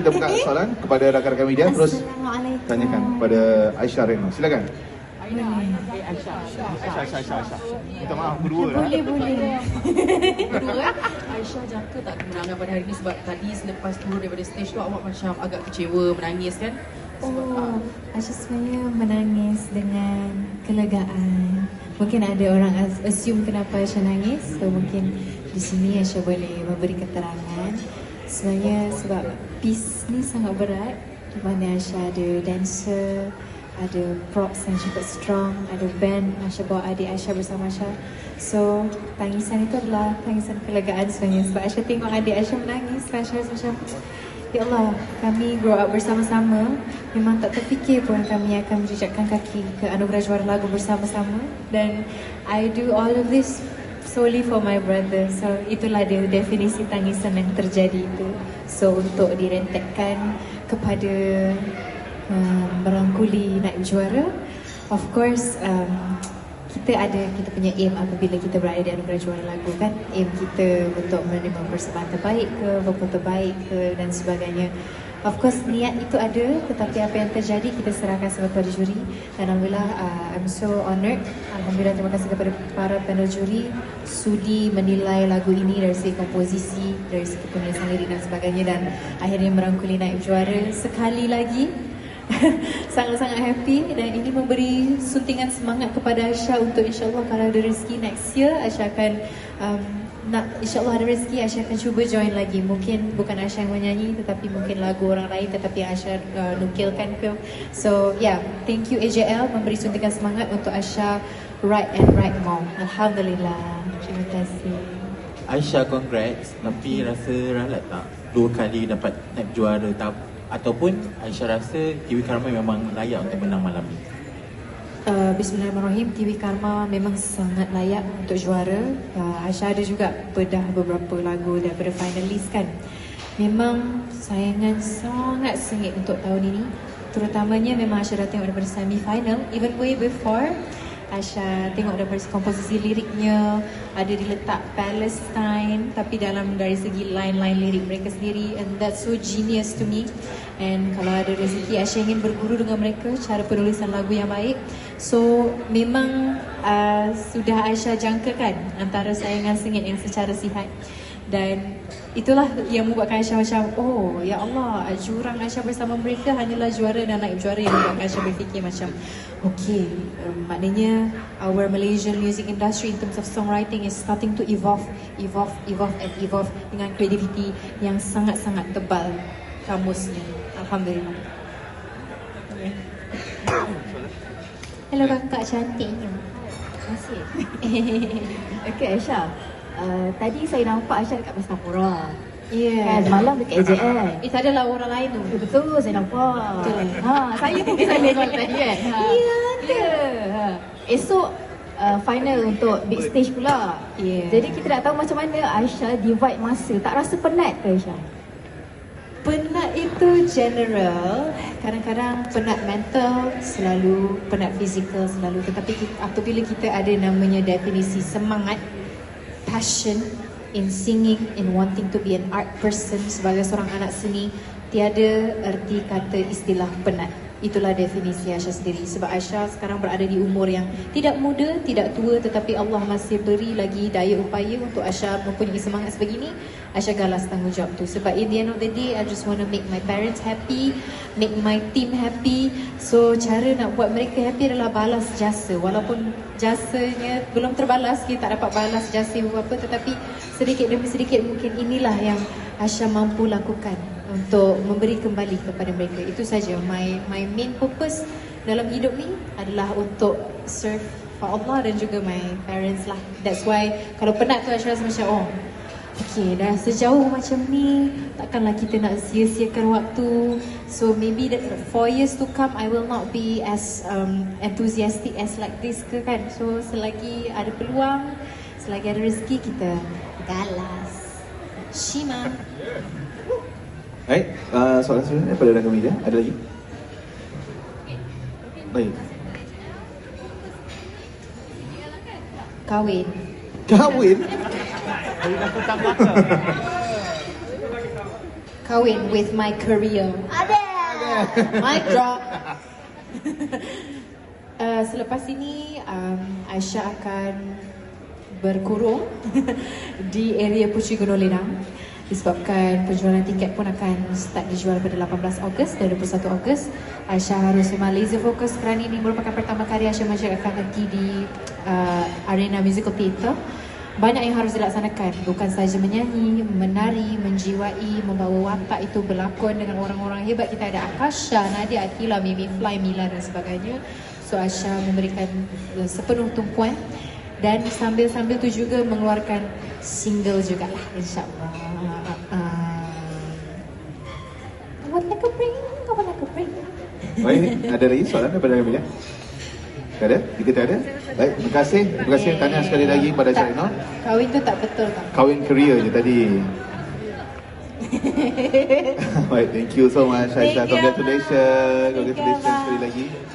Kita buka soalan kepada rakan-rakan media, terus Assalamualaikum. tanyakan kepada Aisyah Reno. Silakan. Aisyah. Minta maaf, berdua lah. Boleh. Kedua, Aisyah jangka tak kemenangan pada hari ini sebab tadi selepas turun daripada stage tu awak macam agak kecewa, menangis kan? Oh, Aisyah sebenarnya menangis dengan kelegaan. Mungkin ada orang assume kenapa Aisyah nangis. So mungkin di sini Aisyah boleh memberi keterangan. Sebenarnya sebab piece ni sangat berat. Di mana Aisyah ada dancer, ada props yang cukup strong, ada band, Aisyah bawa adik Aisyah bersama Aisyah. So, tangisan itu adalah tangisan kelegaan sebenarnya. Sebab Aisyah tengok adik Aisyah menangis, Aisyah rasa macam, ya Allah, kami grow up bersama-sama. Memang tak terfikir pun kami akan menjejakkan kaki ke Anugerah Juara Lagu bersama-sama. Dan I do all of this solely for my brother. So, itulah dia definisi tangisan yang terjadi itu. So, untuk direntekkan kepada merangkuli naib juara, of course kita punya aim apabila kita berada di Anugerah Juara Lagu kan, aim kita untuk menerima persembahan terbaik ke, berapa terbaik ke dan sebagainya. Of course niat itu ada, tetapi apa yang terjadi kita serahkan kepada juri. Dan Alhamdulillah, I'm so honoured. Alhamdulillah, terima kasih kepada para panel juri sudi menilai lagu ini dari segi komposisi, dari segi penulisan lirik dan sebagainya, dan akhirnya merangkuli naib juara sekali lagi. Sangat-sangat happy, dan ini memberi suntingan semangat kepada Aisyah untuk insyaAllah kalau ada rezeki next year Aisyah akan insyaAllah ada rezeki Aisyah akan cuba join lagi. Mungkin bukan Aisyah yang menyanyi tetapi mungkin lagu orang lain tetapi Aisyah nukilkan ke. So yeah, thank you AJL memberi suntikan semangat untuk Aisyah write more. Alhamdulillah. Terima kasih. Aisyah, congrats. Tapi rasa ralat tak 2 kali dapat naib juara ataupun Aisyah rasa Tiwi Karma memang layak untuk menang malam ni? Bismillahirrahmanirrahim. Tiwi Karma memang sangat layak untuk juara. Aisyah ada juga bedah beberapa lagu daripada finalis kan. Memang saingan sangat sengit untuk tahun ini. Terutamanya memang Aisyah dah tengok daripada semi-final, even way before. Aisyah tengok daripada komposisi liriknya, ada diletak Palestine tapi dari segi line-line lirik mereka sendiri, and that's so genius to me. And kalau ada rezeki Aisyah ingin berguru dengan mereka cara penulisan lagu yang baik. So memang sudah Aisyah jangkakan antara saingan sengit yang secara sihat. Dan itulah yang membuatkan Aisyah macam, oh ya Allah, jurang Aisyah bersama mereka hanyalah juara dan naib juara, yang membuatkan Aisyah berfikir macam, okay, maknanya our Malaysian music industry in terms of songwriting is starting to evolve dengan kreativiti yang sangat-sangat tebal kamusnya. Alhamdulillah. Hello kakak cantiknya. Terima kasih. Okay Aisyah, tadi saya nampak Aisyah dekat Pesta Pura. Yeah. Malam dekat AJL. Itu adalah orang lain tu. Betul, saya nampak. Betul. Saya pun ke sana tadi kan. Ya. Esok final untuk big stage pula. Jadi kita nak tahu macam mana Aisyah divide masa. Tak rasa penat ke Aisyah? Penat itu general, kadang-kadang penat mental, selalu penat fizikal selalu. Tetapi apabila kita ada namanya definisi semangat, passion in singing, in wanting to be an art person sebagai seorang anak seni, tiada erti kata istilah penat. Itulah definisi Aisyah sendiri. Sebab Aisyah sekarang berada di umur yang tidak muda, tidak tua, tetapi Allah masih beri lagi daya upaya untuk Aisyah mempunyai semangat sebegini. Aisyah galas tanggungjawab tu. Sebab in the end of the day, I just want to make my parents happy, make my team happy. So cara nak buat mereka happy adalah balas jasa. Walaupun jasanya belum terbalas, kita tak dapat balas jasa apa, tetapi sedikit demi sedikit mungkin inilah yang Aisyah mampu lakukan untuk memberi kembali kepada mereka. Itu saja. My main purpose dalam hidup ni adalah untuk serve for Allah dan juga my parents lah. That's why kalau penat tu Aisyah rasa macam, oh okay, dah sejauh macam ni, takkanlah kita nak sia-siakan waktu. So maybe that 4 years to come I will not be as enthusiastic as like this ke kan. So selagi ada peluang, selagi ada rezeki, kita galas. Shima. Baik, soalan selanjutnya daripada rakan media. Ada lagi? Baik. Kahwin. kahwin with my career. Ada. Mic drop. Selepas ini Aisyah akan berkurung di area Pucuk Gunung Ledang disebabkan penjualan tiket pun akan start dijual pada 18 Ogos dan 21 Ogos. Aisyah harus memang laser fokus kerana ini merupakan pertama kali Aisyah menjalankan nanti di arena musical theatre. Banyak yang harus dilaksanakan, bukan saja menyanyi, menari, menjiwai, membawa watak itu berlakon dengan orang-orang hebat. Kita ada Akasha, Nadia, Akila, Mimi Fly, Mila dan sebagainya. So Aisyah memberikan sepenuh tumpuan dan sambil-sambil tu juga mengeluarkan single jugalah, insyaAllah. Kawan nak kepring, kawan nak kepring. Baik, ada lagi soalan daripada kami ya? Tak ada? Kita tak ada? Baik, terima kasih. Terima kasih tahniah sekali lagi pada Syah Ainur. Kahwin tu tak betul tak? Kahwin career je tadi. Baik, thank you so much Aisyah. Thank you, Congratulations. Abang. Congratulations sekali lagi.